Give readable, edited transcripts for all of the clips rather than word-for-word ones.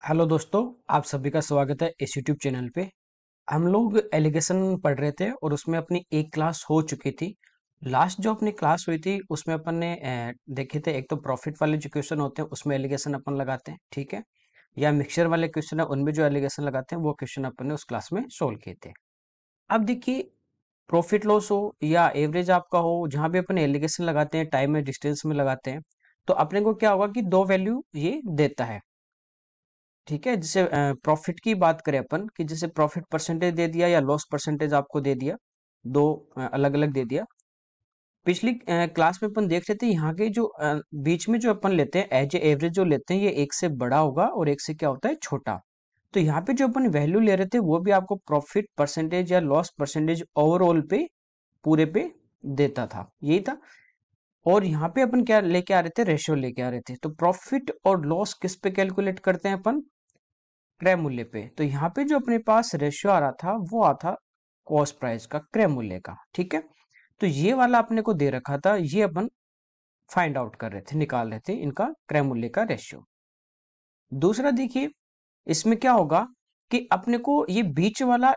Hello दोस्तों, आप सभी का स्वागत है इस यूट्यूब चैनल पे। हम लोग एलिगेशन पढ़ रहे थे और उसमें अपनी एक क्लास हो चुकी थी। लास्ट जो अपनी क्लास हुई थी उसमें अपन ने देखे थे, एक तो प्रॉफिट वाले जो क्वेश्चन होते हैं उसमें एलिगेशन अपन लगाते हैं, ठीक है, या मिक्सचर वाले क्वेश्चन है उनमें जो एलिगेशन लगाते हैं वो क्वेश्चन अपन ने उस क्लास में सोल्व किए थे। अब देखिए, प्रॉफिट लॉस हो या एवरेज आपका हो, जहां भी अपन एलिगेशन लगाते हैं टाइम में डिस्टेंस में लगाते हैं, तो अपने को क्या होगा कि दो वैल्यू ये देता है, ठीक है। जैसे प्रॉफिट की बात करें अपन कि जैसे प्रॉफिट परसेंटेज दे दिया या लॉस परसेंटेज आपको दे दिया, दो अलग अलग दे दिया। पिछली क्लास में अपन देख रहे थे यहाँ के जो बीच में जो अपन लेते हैं एज ए एवरेज जो लेते हैं, ये एक से बड़ा होगा और एक से क्या होता है, छोटा। तो यहाँ पे जो अपन वैल्यू ले रहे थे वो भी आपको प्रॉफिट परसेंटेज या लॉस परसेंटेज ओवरऑल पे पूरे पे देता था, यही था। और यहाँ पे अपन क्या लेके आ रहे थे, रेशियो लेके आ रहे थे। तो प्रॉफिट और लॉस किस पे कैलकुलेट करते हैं अपन, क्रय मूल्य पे। तो यहाँ पे जो अपने पास रेशियो आ रहा था वो आ था कॉस्ट प्राइस का, क्रय मूल्य का, ठीक है। तो ये वाला अपने को दे रखा था, ये अपन फाइंड आउट कर रहे थे, निकाल रहे थे इनका क्रय मूल्य का रेशियो। दूसरा देखिए, इसमें क्या होगा कि अपने को ये बीच वाला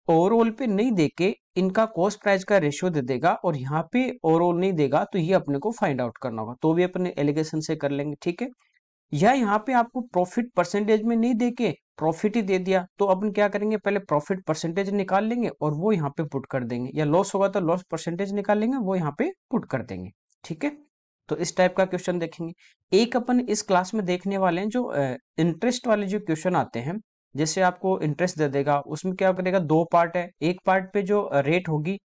ओवरऑल पे नहीं देके इनका कॉस्ट प्राइस का रेशियो दे देगा, और यहाँ पे ओवरऑल नहीं देगा, तो ये अपने को फाइंड आउट करना होगा। तो भी अपन एलिगेशन से कर लेंगे, ठीक है। या यहाँ पे आपको प्रॉफिट परसेंटेज में नहीं देके प्रॉफिट ही दे दिया, तो अपन क्या करेंगे, पहले प्रॉफिट परसेंटेज निकाल लेंगे और वो यहाँ पे पुट कर देंगे, या लॉस होगा तो लॉस परसेंटेज निकाल लेंगे, वो यहाँ पे पुट कर देंगे, ठीक है। तो इस टाइप का क्वेश्चन देखेंगे। एक अपन इस क्लास में देखने वाले हैं जो इंटरेस्ट वाले जो क्वेश्चन आते हैं। जैसे आपको इंटरेस्ट दे देगा, उसमें क्या करेगा, दो पार्ट है। एक पार्ट पे जो रेट होगी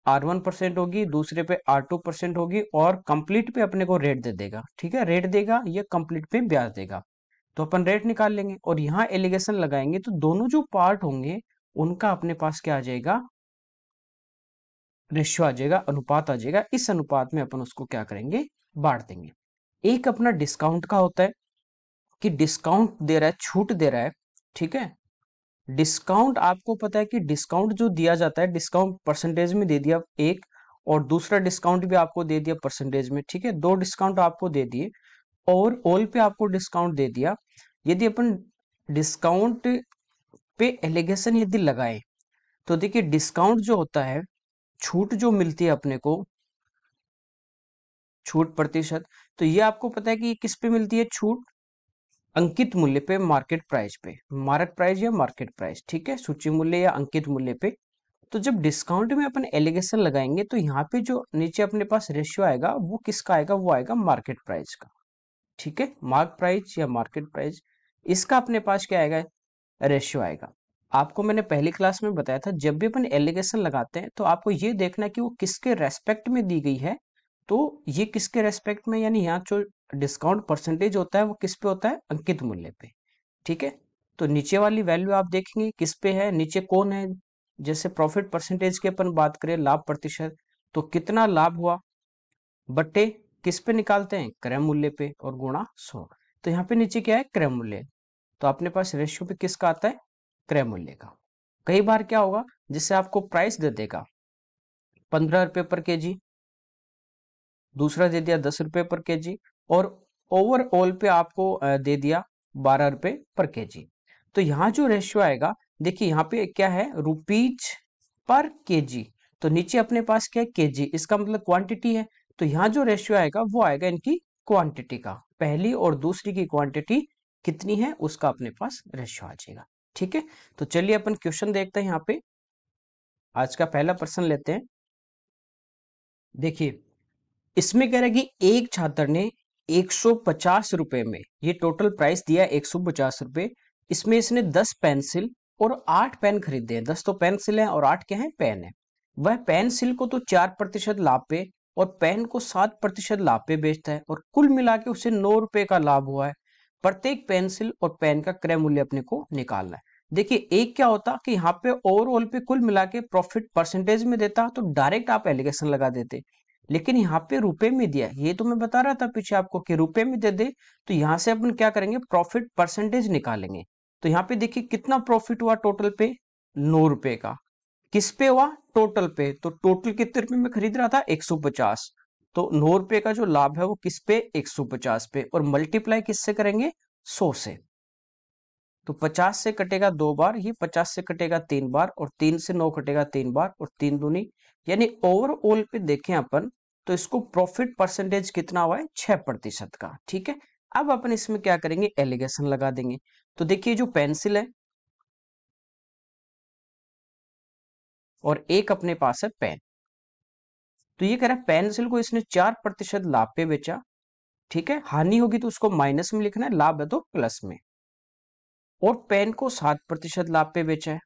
R1% होगी, दूसरे पे R2% होगी, और कंप्लीट पे अपने को रेट दे देगा, ठीक है। रेट देगा, ये कंप्लीट पे ब्याज देगा। तो अपन रेट निकाल लेंगे और यहाँ एलिगेशन लगाएंगे, तो दोनों जो पार्ट होंगे उनका अपने पास क्या आ जाएगा, रेशियो आ जाएगा, अनुपात आ जाएगा। इस अनुपात में अपन उसको क्या करेंगे, बांट देंगे। एक अपना डिस्काउंट का होता है कि डिस्काउंट दे रहा है, छूट दे रहा है, ठीक है। डिस्काउंट आपको पता है कि डिस्काउंट जो दिया जाता है, डिस्काउंट परसेंटेज में दे दिया एक, और दूसरा डिस्काउंट भी आपको दे दिया परसेंटेज में, ठीक है। दो डिस्काउंट आपको दे दिए और ऑल पे आपको डिस्काउंट दे दिया। यदि अपन डिस्काउंट पे एलिगेशन यदि लगाए, तो देखिए डिस्काउंट जो होता है, छूट जो मिलती है अपने को, छूट प्रतिशत, तो ये आपको पता है कि ये किस पे मिलती है, छूट अंकित मूल्य पे, मार्केट प्राइस पे, मार्क प्राइस या मार्केट प्राइस, ठीक है, सूची मूल्य या अंकित मूल्य पे। तो जब डिस्काउंट में अपन एलिगेशन लगाएंगे, तो यहाँ पे जो नीचे अपने पास रेशियो आएगा वो किसका आएगा, वो आएगा मार्केट प्राइस का, ठीक है। मार्क प्राइस या मार्केट प्राइस, इसका अपने पास क्या आएगा, रेशियो आएगा। आपको मैंने पहली क्लास में बताया था, जब भी अपन एलिगेशन लगाते हैं तो आपको ये देखना है कि वो किसके रेस्पेक्ट में दी गई है। तो ये किसके रेस्पेक्ट में, यानी यहाँ जो डिस्काउंट परसेंटेज होता है वो किस पे होता है, अंकित मूल्य पे, ठीक है। तो नीचे वाली वैल्यू आप देखेंगे किस पे है, नीचे कौन है। जैसे प्रॉफिट परसेंटेज की अपन बात करें, लाभ प्रतिशत, तो कितना लाभ हुआ बट्टे किस पे निकालते हैं, क्रय मूल्य पे, और गुणा 100। तो यहाँ पे नीचे क्या है, क्रय मूल्य। तो अपने पास रेशियो पे किसका आता है, क्रय मूल्य का। कई बार क्या होगा, जिससे आपको प्राइस दे देगा 15 रुपए पर केजी, दूसरा दे दिया 10 रुपए पर केजी, और ओवरऑल पे आपको दे दिया 12 रुपए पर केजी। तो यहाँ जो रेशियो आएगा, देखिए यहाँ पे क्या है, रुपीज पर केजी। तो नीचे अपने पास क्या है, केजी, इसका मतलब क्वांटिटी है। तो यहाँ जो रेशियो आएगा वो आएगा इनकी क्वांटिटी का, पहली और दूसरी की क्वांटिटी कितनी है उसका अपने पास रेशियो आ जाएगा, ठीक है। तो चलिए अपन क्वेश्चन देखते हैं। यहाँ पे आज का पहला प्रश्न लेते हैं। देखिए, इसमें कह रहा है कि एक छात्र ने 150 रुपए में, ये टोटल प्राइस दिया 150 रुपए, इसमें इसने 10 पेंसिल और 8 पेन खरीदे हैं। 10 तो पेंसिल है और 8 क्या है, पेन है। वह पेंसिल को तो 4% लाभ पे और पेन को 7% लाभ पे बेचता है, और कुल मिला के उसे 9 रुपए का लाभ हुआ है। प्रत्येक पेंसिल और पेन का क्रय मूल्य अपने को निकालना है। देखिए, एक क्या होता कि यहाँ पे ओवरऑल पे कुल मिला के प्रॉफिट परसेंटेज में देता तो डायरेक्ट आप एलिगेशन लगा देते, लेकिन यहाँ पे रुपए में दिया, ये तो मैं बता रहा था पीछे आपको कि रुपए में दे दे। तो यहाँ से अपन क्या करेंगे, प्रॉफिट परसेंटेज निकालेंगे। तो यहाँ पे देखिए कितना प्रॉफिट हुआ टोटल पे, 9 रुपए का। किस पे हुआ, टोटल पे। तो टोटल कितने रुपए में खरीद रहा था, 150। तो 9 रुपए का जो लाभ है वो किस पे, 150 पे, और मल्टीप्लाई किससे करेंगे, 100 से। तो 50 से कटेगा 2 बार, ये 50 से कटेगा 3 बार, और 3 से 9 कटेगा 3 बार, और 3 दूनी, यानी ओवरऑल पे देखें अपन तो इसको प्रॉफिट परसेंटेज कितना हुआ है, 6% का। ठीक है, अब अपन इसमें क्या करेंगे, एलिगेशन लगा देंगे। तो देखिए जो पेंसिल है और एक अपने पास है पेन, तो ये कह रहा है पेंसिल को इसने 4% लाभ पे बेचा। ठीक है, हानि होगी तो उसको माइनस में लिखना है, लाभ है तो प्लस में। और पेन को 7% लाभ पे बेचा है।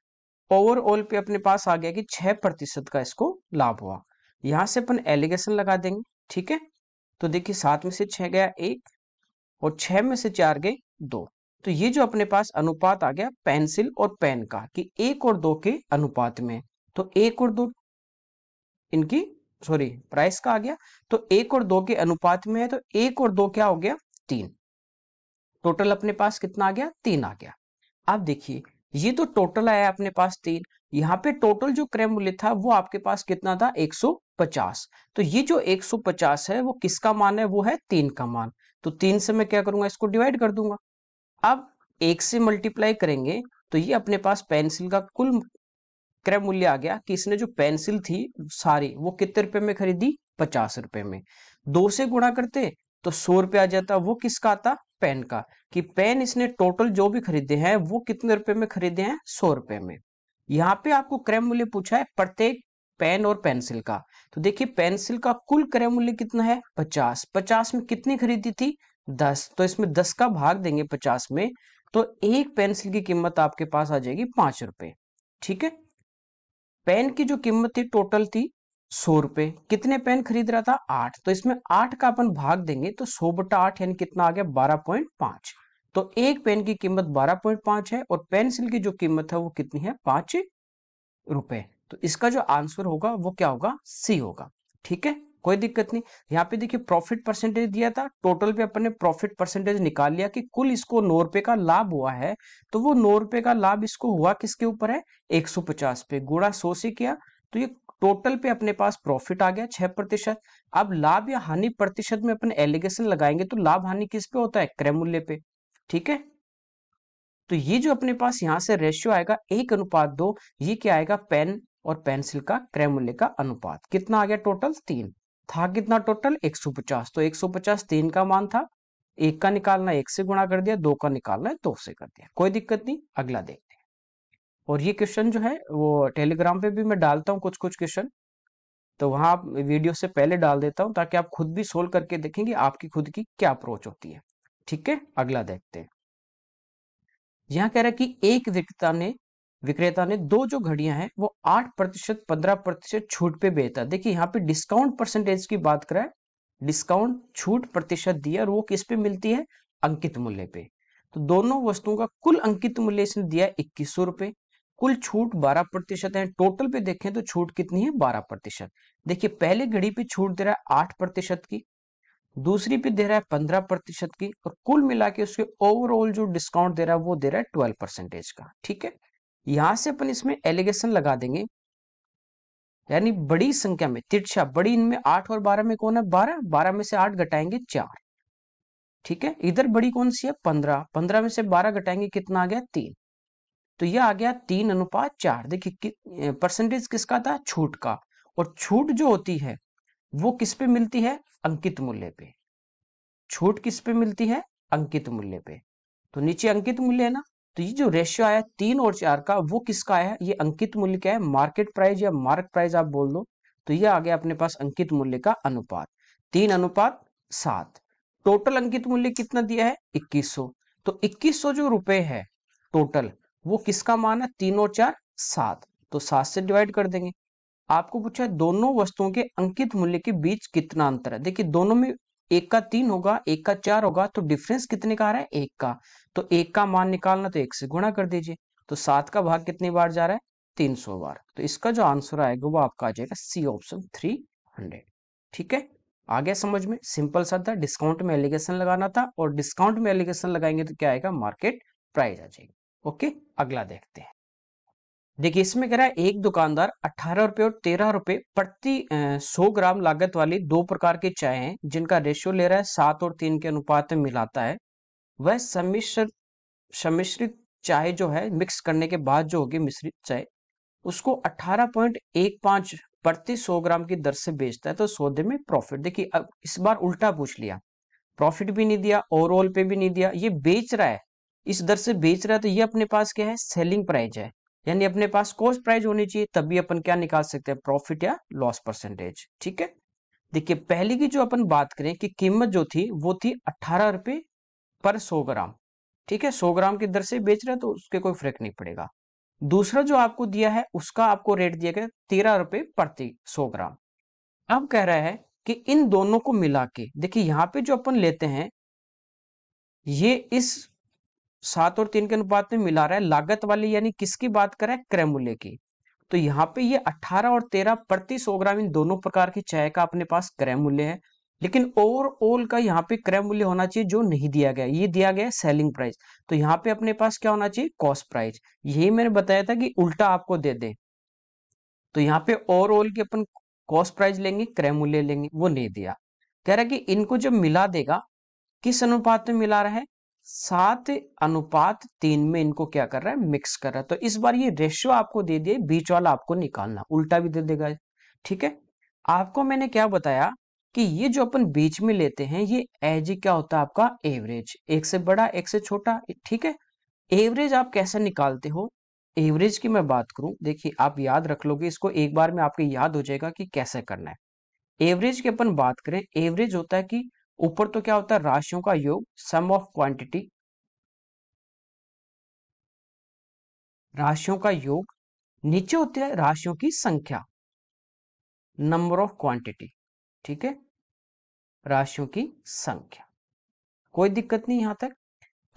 ओवरऑल पे अपने पास आ गया कि 6% का इसको लाभ हुआ। यहां से अपन एलिगेशन लगा देंगे। ठीक है, तो देखिए 7 में से 6 गया 1, और 6 में से 4 गए 2। तो ये जो अपने पास अनुपात आ गया पेंसिल और पेन का कि 1 और 2 के अनुपात में। तो 1 और 2 इनकी, सॉरी, प्राइस का आ गया। तो 1 और 2 के अनुपात में है, तो 1 और 2 क्या हो गया, 3। टोटल अपने पास कितना आ गया, 3 आ गया। अब देखिए ये तो टोटल आया अपने पास 3, यहाँ पे टोटल जो क्रय मूल्य था वो आपके पास कितना था, 150। तो ये जो 150 है वो किसका मान है, वो है 3 का मान। तो 3 से मैं क्या करूंगा, इसको डिवाइड कर दूंगा। अब 1 से मल्टीप्लाई करेंगे तो ये अपने पास पेंसिल का कुल क्रय मूल्य आ गया कि इसने जो पेंसिल थी सारी वो कितने रुपए में खरीदी, 50 रुपए में। 2 से गुणा करते तो 100 रुपए आ जाता, वो किसका आता, पेन का। कि पेन इसने टोटल जो भी खरीदे हैं वो कितने रुपए में खरीदे हैं, 100 रुपए में। यहाँ पे आपको क्रय मूल्य पूछा है प्रत्येक पेन और पेंसिल का। तो देखिए पेंसिल का कुल क्रय मूल्य कितना है, 50। 50 में कितनी खरीदी थी, 10। तो इसमें 10 का भाग देंगे 50 में, तो एक पेंसिल की कीमत आपके पास आ जाएगी 5 रुपए। ठीक है, पेन की जो कीमत थी टोटल थी 100 रुपए, कितने पेन खरीद रहा था, 8। तो इसमें 8 का अपन भाग देंगे तो 100/8 यानी कितना आ गया, 12.5। तो एक पेन की कीमत 12.5 है, और पेंसिल की जो कीमत है वो कितनी है, 5 रुपए। तो इसका जो आंसर होगा वो क्या होगा, सी होगा। ठीक है, कोई दिक्कत नहीं। यहाँ पे देखिए प्रॉफिट परसेंटेज दिया था, टोटल पे अपन ने प्रॉफिट परसेंटेज निकाल लिया कि कुल इसको 9 रुपए का लाभ हुआ है। तो वो 9 रुपए का लाभ इसको हुआ किसके ऊपर है, 150 पे, गुणा 100 से किया। तो ये टोटल पे अपने पास प्रॉफिट आ गया 6%। अब लाभ या हानि प्रतिशत में अपन एलिगेशन लगाएंगे तो लाभ हानि किस पे होता है, क्रय मूल्य पे। ठीक है, तो ये जो अपने पास यहां से रेशियो आएगा 1:2, ये क्या आएगा, पेन और पेंसिल का क्रय मूल्य का अनुपात कितना आ गया, टोटल 3 था। कितना टोटल, 150। तो 150 3 का मान था, एक का निकालना 1 से गुणा कर दिया, 2 का निकालना है 2 से कर दिया, कोई दिक्कत नहीं। अगला देखते हैं। और ये क्वेश्चन जो है वो टेलीग्राम पे भी मैं डालता हूँ कुछ कुछ क्वेश्चन, तो वहां आप वीडियो से पहले डाल देता हूँ ताकि आप खुद भी सोल्व करके देखेंगे आपकी खुद की क्या अप्रोच होती है। ठीक है, अगला देखते हैं। यहाँ कह रहा है कि एक विक्रेता ने दो जो घड़ियां हैं वो 8%, 15% छूट पे बेचा। देखिए यहाँ पे डिस्काउंट परसेंटेज की बात करें, डिस्काउंट छूट प्रतिशत दिया, और वो किस पे मिलती है, अंकित मूल्य पे। तो दोनों वस्तुओं का कुल अंकित मूल्य इसने दिया 2100 रुपए, कुल छूट 12% है। टोटल पे देखें तो छूट कितनी है, 12%। देखिए पहले घड़ी पे छूट दे रहा है 8% की, दूसरी पे दे रहा है 15% की, और कुल मिला के उसके ओवरऑल जो डिस्काउंट दे रहा है वो दे रहा है 12% का। ठीक है, यहां से अपन इसमें एलिगेशन लगा देंगे, यानी बड़ी संख्या में तिरछा, बड़ी इनमें 8 और 12 में कौन है, 12। 12 में से 8 घटाएंगे 4। ठीक है, इधर बड़ी कौन सी है, 15। 15 में से 12 घटाएंगे कितना आ गया, 3। तो यह आ गया 3:4। देखिए परसेंटेज किसका था, छूट का। और छूट जो होती है वो किस पे मिलती है, अंकित मूल्य पे। छूट किस पे मिलती है, अंकित मूल्य पे। तो नीचे अंकित मूल्य है ना, तो ये जो रेशियो आया 3 और 4 का, वो किसका आया, ये अंकित मूल्य क्या है, मार्केट प्राइस या मार्क प्राइस आप बोल दो। तो ये आ गया अपने पास अंकित मूल्य का अनुपात, 3:7। टोटल अंकित मूल्य कितना दिया है, 2100। तो 2100 जो रुपए है टोटल, वो किसका मान है, 3 और 4 7। तो 7 से डिवाइड कर देंगे। आपको पूछा है दोनों वस्तुओं के अंकित मूल्य के बीच कितना अंतर है। देखिए दोनों में एक का 3 होगा, एक का 4 होगा, तो डिफरेंस कितने का आ रहा है, एक का। तो एक का मान निकालना तो 1 से गुणा कर दीजिए। तो 7 का भाग कितनी बार जा रहा है, 300 बार। तो इसका जो आंसर आएगा वो आपका आ जाएगा सी ऑप्शन 300। ठीक है, आ गया समझ में, सिंपल सा था। डिस्काउंट में एलिगेशन लगाना था, और डिस्काउंट में एलिगेशन लगाएंगे तो क्या आएगा, मार्केट प्राइस आ जाएगी। ओके, अगला देखते हैं। देखिए इसमें कह रहा है एक दुकानदार 18 रुपए और 13 रुपए प्रति 100 ग्राम लागत वाली दो प्रकार की चाय हैं जिनका रेशियो ले रहा है 7 और 3 के अनुपात में मिलाता है। वह सम्मिश्रित सम्मिश्रित चाय जो है मिक्स करने के बाद जो होगी मिश्रित चाय, उसको 18.15 प्रति 100 ग्राम की दर से बेचता है, तो सौदे में प्रॉफिट। देखिए अब इस बार उल्टा पूछ लिया, प्रॉफिट भी नहीं दिया, ओवरऑल पे भी नहीं दिया, ये बेच रहा है, इस दर से बेच रहा है, तो ये अपने पास क्या है, सेलिंग प्राइस है, यानी अपने पास कॉस्ट प्राइस होनी चाहिए, तभी अपन क्या निकाल सकते हैं, प्रॉफिट या लॉस परसेंटेज। ठीक है, देखिए पहले की जो अपन बात करें कि कीमत जो थी वो थी 18 रुपए पर 100 ग्राम। ठीक है, 100 ग्राम की दर से बेच रहे हैं तो उसके कोई फर्क नहीं पड़ेगा। दूसरा जो आपको दिया है उसका आपको रेट दिया गया 13 रुपए प्रति 100 ग्राम। अब कह रहा है कि इन दोनों को मिला के, देखिए यहाँ पे जो अपन लेते हैं ये इस 7 और 3 के अनुपात में मिला रहा है, लागत वाली यानी किसकी बात कर रहा है, क्रय मूल्य की। तो यहाँ पे ये 18 और 13 प्रति 100 ग्राम इन दोनों प्रकार की चाय का अपने पास क्रय मूल्य है, लेकिन ओवरऑल का यहाँ पे क्रय मूल्य होना चाहिए जो नहीं दिया गया, ये दिया गया है सेलिंग प्राइस। तो यहाँ पे अपने पास क्या होना चाहिए, कॉस्ट प्राइस। यही मैंने बताया था कि उल्टा आपको दे दे, तो यहाँ पे ओवरऑल की अपन कॉस्ट प्राइस लेंगे, क्रय मूल्य लेंगे, वो नहीं दिया। कह रहा है कि इनको जब मिला देगा, किस अनुपात में मिला रहा है, 7:3 में इनको क्या कर रहा है, मिक्स कर रहा है। तो इस बार ये रेशियो आपको दे दिए, बीच वाला आपको निकालना, उल्टा भी दे देगा। ठीक है, आपको मैंने क्या बताया कि ये जो अपन बीच में लेते हैं ये एज क्या होता है आपका, एवरेज, एक से बड़ा एक से छोटा। ठीक है, एवरेज आप कैसे निकालते हो, एवरेज की मैं बात करूं, देखिए आप याद रख लोगे इसको, एक बार में आपके याद हो जाएगा कि कैसे करना है। एवरेज की अपन बात करें, एवरेज होता है कि ऊपर तो क्या होता है, राशियों का योग, सम ऑफ क्वांटिटी, राशियों का योग, नीचे होती है राशियों की संख्या, नंबर ऑफ क्वांटिटी। ठीक है, राशियों की संख्या, कोई दिक्कत नहीं यहां तक।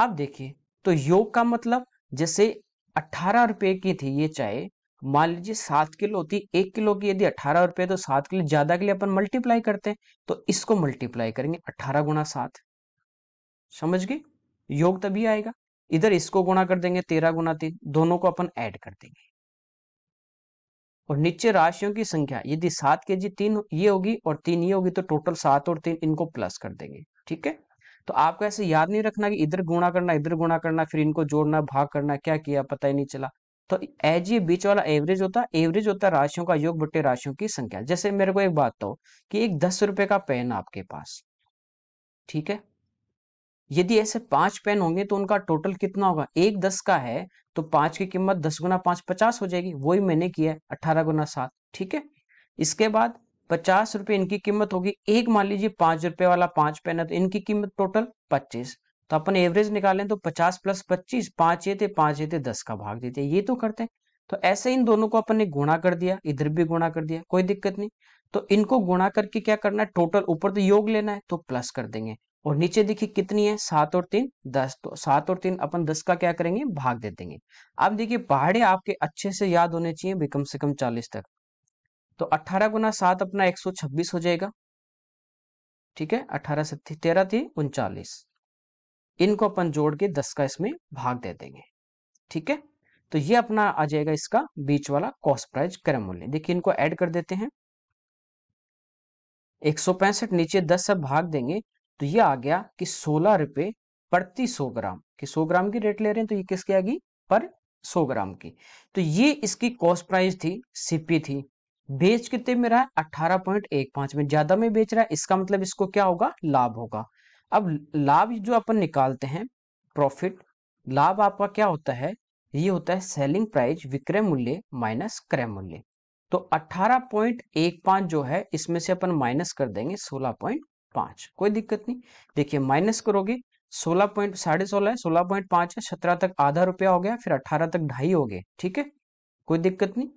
अब देखिए, तो योग का मतलब, जैसे 18 रुपए की थी ये चाय, मान लीजिए 7 किलो होती, 1 किलो की यदि 18 रुपए, तो 7 किलो ज्यादा के लिए अपन मल्टीप्लाई करते हैं, तो इसको मल्टीप्लाई करेंगे 18 × 7, समझ गए, योग तभी आएगा। इधर इसको गुणा कर देंगे 13 × 3, दोनों को अपन ऐड कर देंगे, और नीचे राशियों की संख्या, यदि 7 kg 3 ये होगी और 3 ये होगी, तो टोटल 7 और 3 इनको प्लस कर देंगे। ठीक है, तो आपको ऐसे याद नहीं रखना कि इधर गुणा करना, इधर गुणा करना, फिर इनको जोड़ना, भाग करना, क्या किया पता ही नहीं चला। तो एज ये बीच वाला एवरेज होता है, एवरेज होता है राशियों का योग बटे राशियों की संख्या। जैसे मेरे को एक बात तो, कि एक 10 रुपए का पेन आपके पास, ठीक है, यदि ऐसे 5 पेन होंगे तो उनका टोटल कितना होगा, एक 10 का है, तो 5 की कीमत 10 × 5 50 हो जाएगी, वही मैंने किया है 18 × 7। ठीक है, इसके बाद 50 रुपए इनकी कीमत होगी, एक मान लीजिए 5 रुपए वाला 5 पेन है, तो इनकी कीमत टोटल 25। तो अपन एवरेज निकालें तो 50 + 25, 5 ये थे, 5 ये थे, 10 का भाग देते, ये तो करते हैं। तो ऐसे इन दोनों को अपन ने गुणा कर दिया, इधर भी गुणा कर दिया, कोई दिक्कत नहीं। तो इनको गुणा करके क्या करना है, टोटल ऊपर तो योग लेना है, तो प्लस कर देंगे, और नीचे देखिए कितनी है, 7 और 3 10, तो 7 और 3 अपन 10 का क्या करेंगे, भाग दे देंगे। अब देखिए पहाड़े आपके अच्छे से याद होने चाहिए भी, कम से कम 40 तक। तो 18 × 7 अपना 126 हो जाएगा। ठीक है, 18 से 13 थी 39, इनको अपन जोड़ के 10 का इसमें भाग दे देंगे। ठीक है, तो ये अपना आ जाएगा इसका बीच वाला कॉस्ट प्राइस क्रय मूल्य। देखिए इनको ऐड कर देते हैं, 165 नीचे 10 से भाग देंगे, तो ये आ गया कि 16 रुपए प्रति 100 ग्राम, कि 100 ग्राम की रेट ले रहे हैं, तो ये किसकी आ गई, पर 100 ग्राम की। तो ये इसकी कॉस्ट प्राइस थी, सीपी थी। बेच कितने में रहा है, 18.15 में, ज्यादा में बेच रहा है, इसका मतलब इसको क्या होगा, लाभ होगा। अब लाभ जो अपन निकालते हैं, प्रॉफिट, लाभ आपका क्या होता है, ये होता है सेलिंग प्राइस, विक्रय मूल्य माइनस क्रय मूल्य। तो 18.15 जो है, इसमें से अपन माइनस कर देंगे 16.5, कोई दिक्कत नहीं। देखिए माइनस करोगे, 16.16 है, 16.5 है, 17 तक आधा रुपया हो गया, फिर 18 तक 2.5 हो गए। ठीक है, कोई दिक्कत नहीं,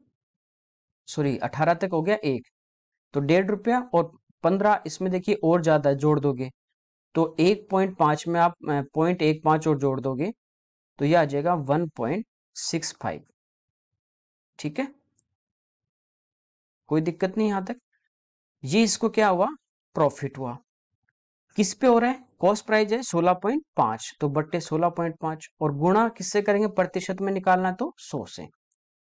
सॉरी 18 तक हो गया 1, तो 1.5 रुपया, और 15 इसमें देखिए और ज्यादा है, जोड़ दोगे तो 1.5 में आप 0.15 और जोड़ दोगे, तो यह आ जाएगा 1.65। ठीक है, कोई दिक्कत नहीं यहां तक। ये इसको क्या हुआ, प्रॉफिट हुआ। किस पे हो रहा है, कॉस्ट प्राइस है 16.5, तो बट्टे 16.5, और गुणा किससे करेंगे, प्रतिशत में निकालना है तो 100 से।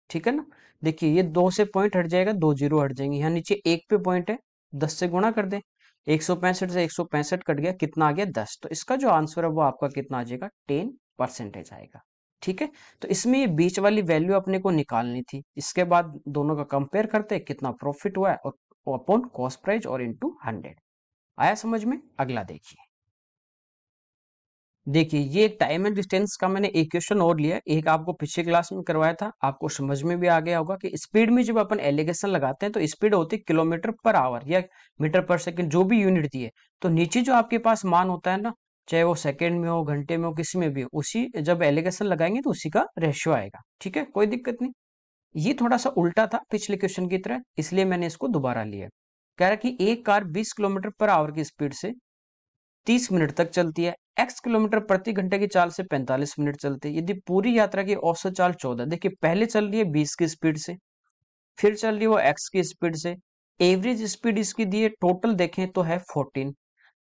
ठीक है ना, देखिए ये 2 से पॉइंट हट जाएगा, 2 जीरो हट जाएंगे, यहाँ नीचे 1 पे पॉइंट है, 10 से गुणा कर दे, 165 से 165 कट गया, कितना आ गया 10। तो इसका जो आंसर है वो आपका कितना आ जाएगा, 10% आएगा। ठीक है। तो इसमें ये बीच वाली वैल्यू अपने को निकालनी थी। इसके बाद दोनों का कंपेयर करते हैं कितना प्रॉफिट हुआ है और अपॉन कॉस्ट प्राइस और इनटू 100। आया समझ में? अगला देखिए। देखिए ये टाइम एंड डिस्टेंस का मैंने एक क्वेश्चन और लिया, एक आपको पिछले क्लास में करवाया था, आपको समझ में भी आ गया होगा कि स्पीड में जब अपन एलिगेशन लगाते हैं तो स्पीड होती है किलोमीटर पर आवर या मीटर पर सेकंड, जो भी यूनिट दी है। तो नीचे जो आपके पास मान होता है ना, चाहे वो सेकंड में हो, घंटे में हो, किसी में भी हो, उसी जब एलिगेशन लगाएंगे तो उसी का रेशियो आएगा। ठीक है, कोई दिक्कत नहीं। ये थोड़ा सा उल्टा था पिछले क्वेश्चन की तरह, इसलिए मैंने इसको दोबारा लिया। कह रहा कि एक कार 20 किलोमीटर पर आवर की स्पीड से 30 मिनट तक चलती है, x किलोमीटर प्रति घंटे की चाल से 45 मिनट चलती है। यदि पूरी यात्रा की औसत चाल 14, देखिए पहले चल रही है 20 की स्पीड से, फिर चल रही है वो x की स्पीड से, एवरेज स्पीड इसकी दी है, टोटल देखें तो है 14।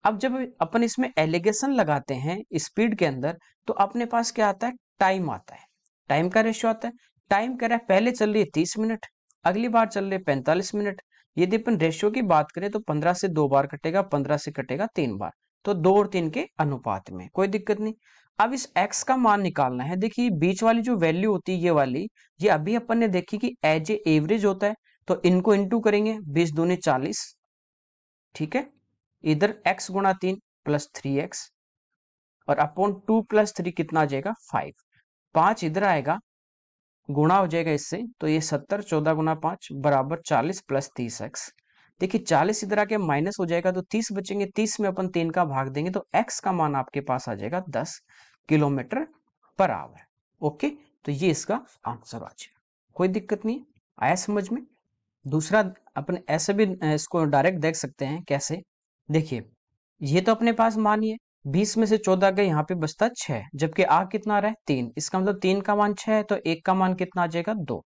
अब जब अपन इसमें एलिगेशन लगाते हैं स्पीड के अंदर, तो अपने पास क्या आता है? टाइम आता है, टाइम का रेशियो आता है। टाइम कह रहा है पहले चल रही है 30 मिनट, अगली बार चल रही है 45 मिनट। यदि अपन रेशियो की बात करें तो 15 से 2 बार कटेगा, 15 से कटेगा 3 बार, तो 2 और 3 के अनुपात में, कोई दिक्कत नहीं। अब इस x का मान निकालना है। देखिए बीच वाली जो वैल्यू होती है ये वाली, ये अभी अपन ने देखी कि एज ए एवरेज होता है, तो इनको इंटू करेंगे, 20 दूनी 40। ठीक है, इधर x गुणा 3 प्लस 3x और अपॉन 2 प्लस 3 कितना आ जाएगा? 5। 5 इधर आएगा, गुणा हो जाएगा इससे, तो ये 70, 14 गुना 5 बराबर 40 प्लस 30x। देखिए 40 इधर आके माइनस हो जाएगा तो 30 बचेंगे, 30 में अपन 3 का भाग देंगे तो x का मान आपके पास आ जाएगा 10 किलोमीटर पर आवर। ओके, तो ये इसका आंसर आ जाएगा, कोई दिक्कत नहीं। आया समझ में? दूसरा अपन ऐसे भी इसको डायरेक्ट देख सकते हैं। कैसे? देखिए ये तो अपने पास मान ही है, 20 में से 14 गए, यहाँ पे बचता 6, जबकि आ कितना आ रहा है? 3। इसका मतलब 3 का मान 6 है, तो 1 का मान कितना आ जाएगा? 2।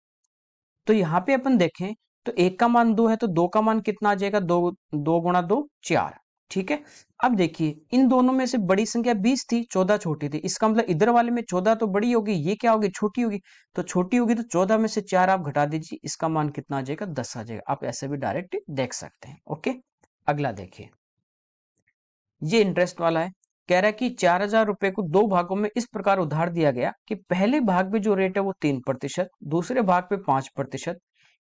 तो यहाँ पे अपन देखें तो 1 का मान 2 है, तो 2 का मान कितना आ जाएगा? 2, 2 गुणा 2 4। ठीक है, अब देखिए इन दोनों में से बड़ी संख्या 20 थी, 14 छोटी थी। इसका मतलब इधर वाले में 14 तो बड़ी होगी, ये क्या होगी? छोटी होगी। तो छोटी होगी तो 14 में से 4 आप घटा दीजिए, इसका मान कितना आ जाएगा? 10 आ जाएगा। आप ऐसे भी डायरेक्ट देख सकते हैं। ओके, अगला देखिए, ये इंटरेस्ट वाला है। कह रहा है कि 4,000 रुपए को 2 भागों में इस प्रकार उधार दिया गया कि पहले भाग में जो रेट है वो 3%, दूसरे भाग पे 5%।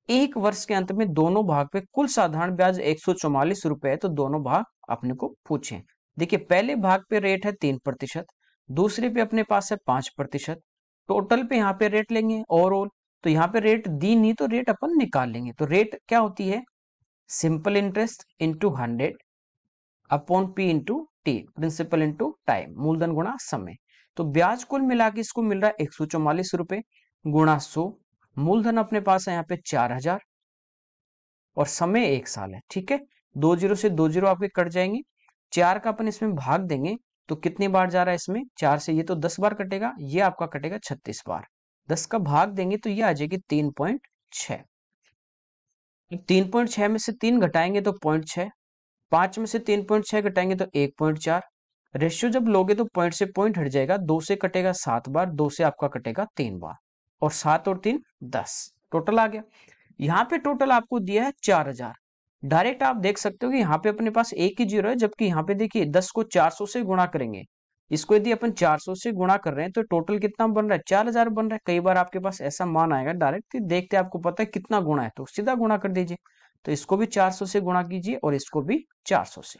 एक वर्ष के अंत में दोनों भाग पे कुल साधारण ब्याज 144 रुपए है, तो दोनों भाग अपने को पूछे। देखिए पहले भाग पे रेट है 3%, दूसरे पे अपने पास है 5%। टोटल पे यहाँ पे रेट लेंगे ओवरऑल, तो यहाँ पे रेट दी नहीं तो रेट अपन निकाल लेंगे। तो रेट क्या होती है? Simple interest into 100 upon P into T, principal into time, मूलधन गुणा समय। तो ब्याज कुल मिला के इसको मिल रहा है 144 रुपए गुणा 100। मूलधन अपने पास है यहाँ पे 4,000 और समय 1 साल है। ठीक है, 2 जीरो से 2 जीरो आपके कट जाएंगे, 4 का अपन इसमें भाग देंगे तो कितनी बार जा रहा है इसमें? 4 से ये तो 10 बार कटेगा, ये आपका कटेगा 36 बार। 10 का भाग देंगे तो ये आ जाएगी 3.6। 3.6 में से 3 घटाएंगे तो 0.6, 5 में से 3.6 घटाएंगे तो 1.4। रेशियो जब लोगे तो पॉइंट से पॉइंट हट जाएगा, 2 से कटेगा 7 बार, 2 से आपका कटेगा 3 बार, और 7 और 3 10, टोटल आ गया। यहाँ पे टोटल आपको दिया है 4,000। डायरेक्ट आप देख सकते हो कि यहाँ पे अपने पास एक ही जीरो है, जबकि यहाँ पे देखिए 10 को 400 से गुणा करेंगे, इसको यदि अपन 400 से गुणा कर रहे हैं तो टोटल कितना बन रहा है? 4,000 बन रहा है। कई बार आपके पास ऐसा मान आएगा डायरेक्ट देखते आपको पता है कितना गुणा है, तो सीधा गुणा कर दीजिए। तो इसको भी 400 से गुणा कीजिए और इसको भी 400 से,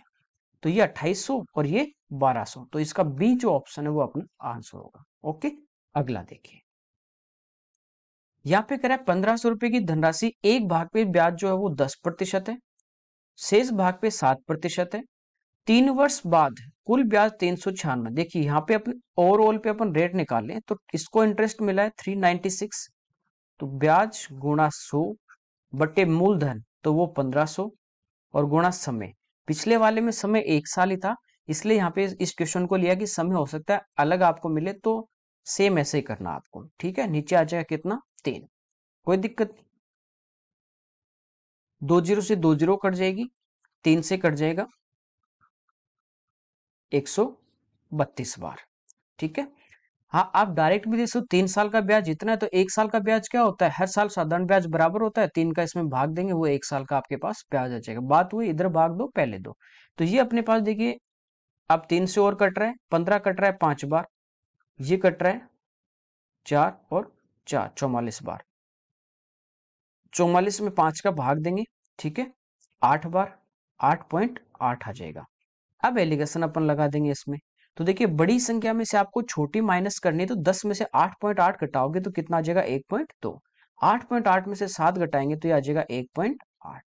तो ये 2800 और ये 1200, तो इसका बी जो ऑप्शन है वो अपना आंसर होगा। ओके, अगला देखिए, यहाँ पे कह रहा है 1,500 रुपए की धनराशि एक भाग पे ब्याज जो है वो 10% है, शेष भाग पे 7% है। 3 वर्ष बाद कुल ब्याज 396। देखिए यहाँ पे अपन ओवरऑल पे अपन रेट निकाल लें तो इसको इंटरेस्ट मिला है 396, तो ब्याज गुणा 100 बटे मूलधन तो वो 1,500 और गुणा समय। पिछले वाले में समय 1 साल ही था, इसलिए यहाँ पे इस क्वेश्चन को लिया कि समय हो सकता है अलग आपको मिले, तो सेम ऐसे ही करना आपको। ठीक है, नीचे आ जाएगा कितना? 3, कोई दिक्कत नहीं। 2 जीरो से 2 जीरो कट जाएगी, 3 से कट जाएगा 132 बार। ठीक है, हाँ आप डायरेक्ट भी दे सकते हो, 3 साल का ब्याज इतना है तो 1 साल का ब्याज क्या होता है? हर साल साधारण ब्याज बराबर होता है, 3 का इसमें भाग देंगे वो 1 साल का आपके पास ब्याज आ जाएगा। बात हुई इधर भाग दो पहले दो, तो ये अपने पास देखिए अब 3 से और कट रहा है, 15 कट रहा है 5 बार, ये कट रहा है 4 और 4, 44 बार। 44 में 5 का भाग देंगे, ठीक है, 8 बार, 8.8 आ जाएगा। अब एलिगेशन अपन लगा देंगे इसमें। तो देखिए बड़ी संख्या में से आपको छोटी माइनस करनी है, तो 10 में से 8.8 घटाओगे तो कितना आ जाएगा? 1.2। 8.8 में से 7 घटाएंगे तो ये आ जाएगा 1.8।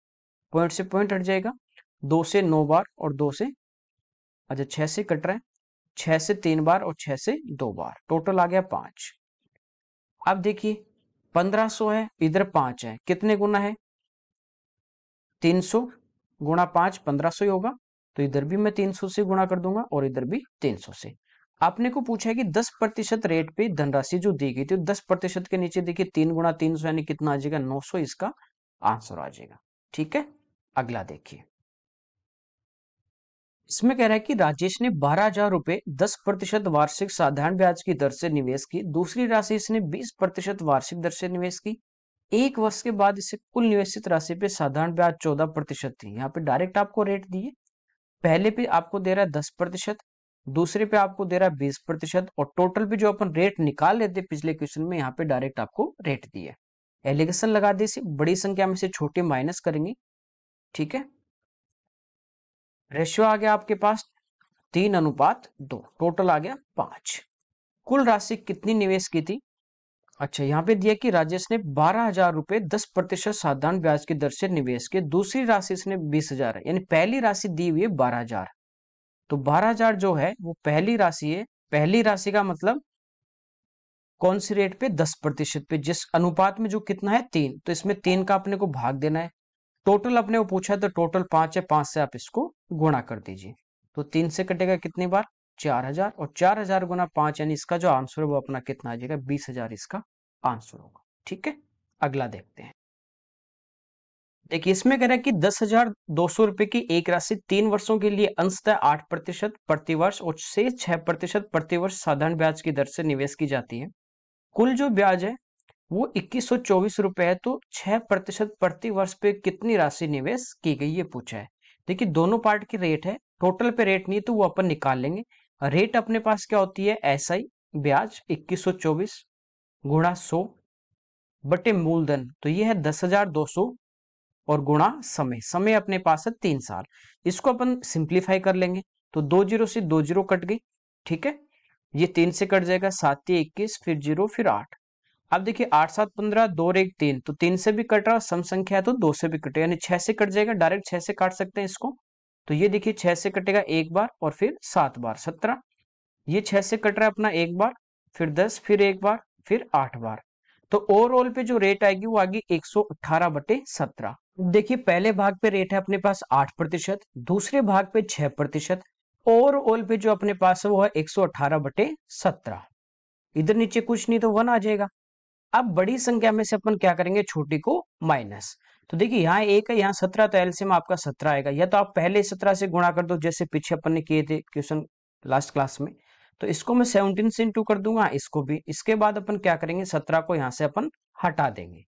पॉइंट से पॉइंट हट जाएगा, 2 से 9 बार और 2 से, अच्छा 6 से कट रहा है, 6 से 3 बार और 6 से 2 बार, टोटल आ गया 5। अब देखिए 1500 है, इधर 5 है, कितने गुना है? 300 गुणा 5 1500 ही होगा, तो इधर भी मैं 300 से गुणा कर दूंगा और इधर भी 300 से। आपने को पूछा है कि 10% रेट पे धनराशि जो दी गई थी, 10% के नीचे देखिए 3 गुणा 300 यानी कितना आ जाएगा? 900, इसका आंसर आ जाएगा। ठीक है, अगला देखिए। इसमें कह रहा है कि राजेश ने 12,000 रुपए 10% वार्षिक साधारण ब्याज की दर से निवेश की, दूसरी राशि इसने 20% वार्षिक दर से निवेश की। एक वर्ष के बाद इसे कुल निवेशित राशि पे साधारण ब्याज 14% थी। यहाँ पे डायरेक्ट आपको रेट दिए, पहले पे आपको दे रहा है 10%, दूसरे पे आपको दे रहा है 20%, और टोटल पे जो अपन रेट निकाल लेते पिछले क्वेश्चन में, यहाँ पे डायरेक्ट आपको रेट दिए। एलिगेशन लगा दी, बड़ी संख्या में से छोटे माइनस करेंगे, ठीक है। रेशियो आ गया आपके पास 3:2, टोटल आ गया 5। कुल राशि कितनी निवेश की थी? अच्छा, यहाँ पे दिया कि राजेश ने 12,000 रुपए 10% साधारण ब्याज की दर से निवेश किए, दूसरी राशि इसने 20,000 है, यानी पहली राशि दी हुई है 12,000। तो 12,000 जो है वो पहली राशि है। पहली राशि का मतलब कौन सी रेट पे? 10% पे, जिस अनुपात में जो कितना है 3, तो इसमें 3 का अपने को भाग देना है। टोटल अपने को पूछा है तो टोटल 5 है, 5 से आप इसको गुणा कर दीजिए, तो 3 से कटेगा कितनी बार? 4,000, और 4,000 गुना 5 यानी इसका जो आंसर है वो अपना कितना आ जाएगा? 20,000 इसका आंसर होगा। ठीक है, अगला देखते हैं। देखिए इसमें कह रहा है कि 10,200 रुपए की एक राशि 3 वर्षों के लिए अंशतः 8% प्रतिवर्ष और से 6% प्रतिवर्ष साधारण ब्याज की दर से निवेश की जाती है। कुल जो ब्याज है वो 2124 रुपए है, तो 6% प्रति वर्ष पे कितनी राशि निवेश की गई, ये पूछा है। देखिए दोनों पार्ट की रेट है, टोटल पे रेट नहीं तो वो अपन निकाल लेंगे। रेट अपने पास क्या होती है? एसआई ब्याज 2124 गुणा 100 बटे मूलधन, तो ये है 10,200, और गुणा समय, समय अपने पास है 3 साल। इसको अपन सिंप्लीफाई कर लेंगे, तो 2 जीरो से 2 जीरो कट गई, ठीक है। ये 3 से कट जाएगा, 7 21, फिर 0, फिर 8। अब देखिए 8 7 15, 2 और 1 3, तो 3 से भी कट रहा, सम संख्या है तो 2 से भी कटे, यानी 6 से कट जाएगा, डायरेक्ट 6 से काट सकते हैं इसको। तो ये देखिए 6 से कटेगा एक बार और फिर 7 बार 17। ये 6 से कट रहा है अपना एक बार, फिर 10, फिर एक बार, फिर 8 बार। तो ओवरऑल पे जो रेट आएगी वो आएगी 118/17। देखिए पहले भाग पे रेट है अपने पास 8%, दूसरे भाग पे 6%, ओवरऑल पे जो अपने पास है वो है 118/17। इधर नीचे कुछ नहीं तो 1 आ जाएगा। अब बड़ी संख्या में से अपन क्या करेंगे? छोटी को माइनस। तो देखिए यहाँ 1 है, यहाँ 17, तो एलसीएम आपका 17 आएगा, या तो आप पहले 17 से गुणा कर दो जैसे पीछे अपन ने किए थे क्वेश्चन लास्ट क्लास में। तो इसको मैं 17 से इंटू कर दूंगा, इसको भी। इसके बाद अपन क्या करेंगे? 17 को यहाँ से अपन हटा देंगे,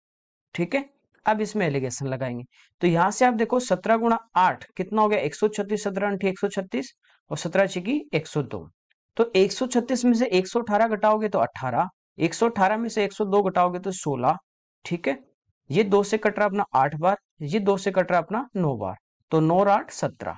ठीक है। अब इसमें एलिगेशन लगाएंगे, तो यहां से आप देखो 17 गुणा 8 कितना हो गया? 136, 17 अंठी 136, और 17 छिकी 102। तो 136 में से 118 घटाओगे तो 18, 118 में से 102 घटाओगे तो 16, ठीक है। ये 2 से कट रहा अपना 8 बार, ये 2 से कट रहा अपना 9 बार, तो 9 और 8 17।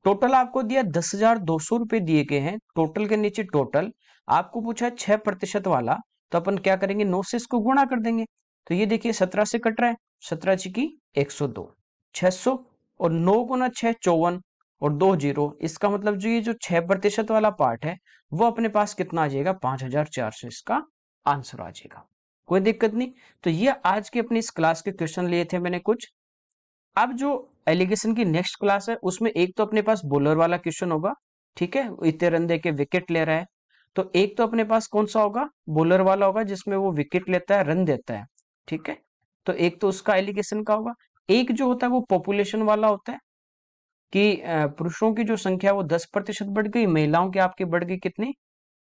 टोटल आपको दिया 10,200 रुपए दिए गए हैं, टोटल के नीचे टोटल आपको पूछा 6% वाला, तो अपन क्या करेंगे? 9 से इसको गुणा कर देंगे, तो ये देखिए 17 से कट रहा है, 17 छिकी 102, 600, और 9 गुना 6 54, और 2 जीरो, इसका मतलब जो ये जो 6% वाला पार्ट है वो अपने पास कितना आ जाएगा? 5,400, इसका आंसर आ जाएगा। कोई दिक्कत नहीं। तो ये आज के अपनी इस क्लास के क्वेश्चन लिए थे मैंने कुछ। अब जो एलिगेशन की नेक्स्ट क्लास है उसमें एक तो अपने पास बॉलर वाला क्वेश्चन होगा, ठीक है, इतने रन दे के विकेट ले रहा है। तो एक तो अपने पास कौन सा होगा? बॉलर वाला होगा, जिसमें वो विकेट लेता है, रन देता है, ठीक है। तो एक तो उसका एलिगेशन का होगा। एक जो होता है वो पॉपुलेशन वाला होता है कि पुरुषों की जो संख्या वो 10% बढ़ गई, महिलाओं की आपकी बढ़ गई कितनी?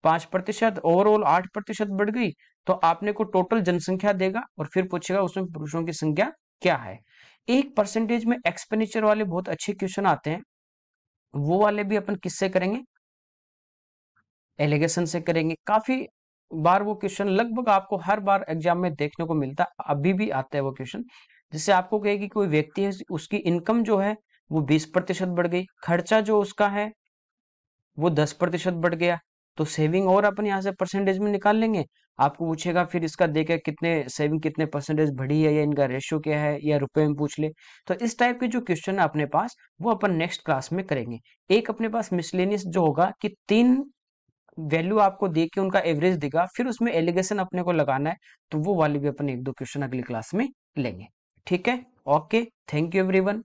5%, ओवरऑल 8% बढ़ गई। तो आपने को टोटल जनसंख्या देगा और फिर पूछेगा उसमें पुरुषों की संख्या क्या है। एक परसेंटेज में एक्सपेंडिचर वाले बहुत अच्छे क्वेश्चन आते हैं, वो वाले भी अपन किससे करेंगे? एलिगेशन से करेंगे। काफी बार वो क्वेश्चन लगभग आपको हर बार एग्जाम में देखने को मिलता है, अभी भी आता है वो क्वेश्चन, जिससे आपको कहे कि कोई व्यक्ति है उसकी इनकम जो है वो 20% बढ़ गई, खर्चा जो उसका है वो 10% बढ़ गया, तो सेविंग और अपन यहाँ से परसेंटेज में निकाल लेंगे। आपको पूछेगा फिर इसका देखे कितने सेविंग कितने परसेंटेज बढ़ी है या इनका रेशियो क्या है या रुपए में पूछ ले। तो इस टाइप के जो क्वेश्चन है अपने पास वो अपन नेक्स्ट क्लास में करेंगे। एक अपने पास मिसलेनियस जो होगा कि 3 वैल्यू आपको दे के उनका एवरेज देगा, फिर उसमें एलिगेशन अपने को लगाना है, तो वो वाली भी अपन 1-2 क्वेश्चन अगली क्लास में लेंगे। ठीक है, ओके, थैंक यू एवरीवन।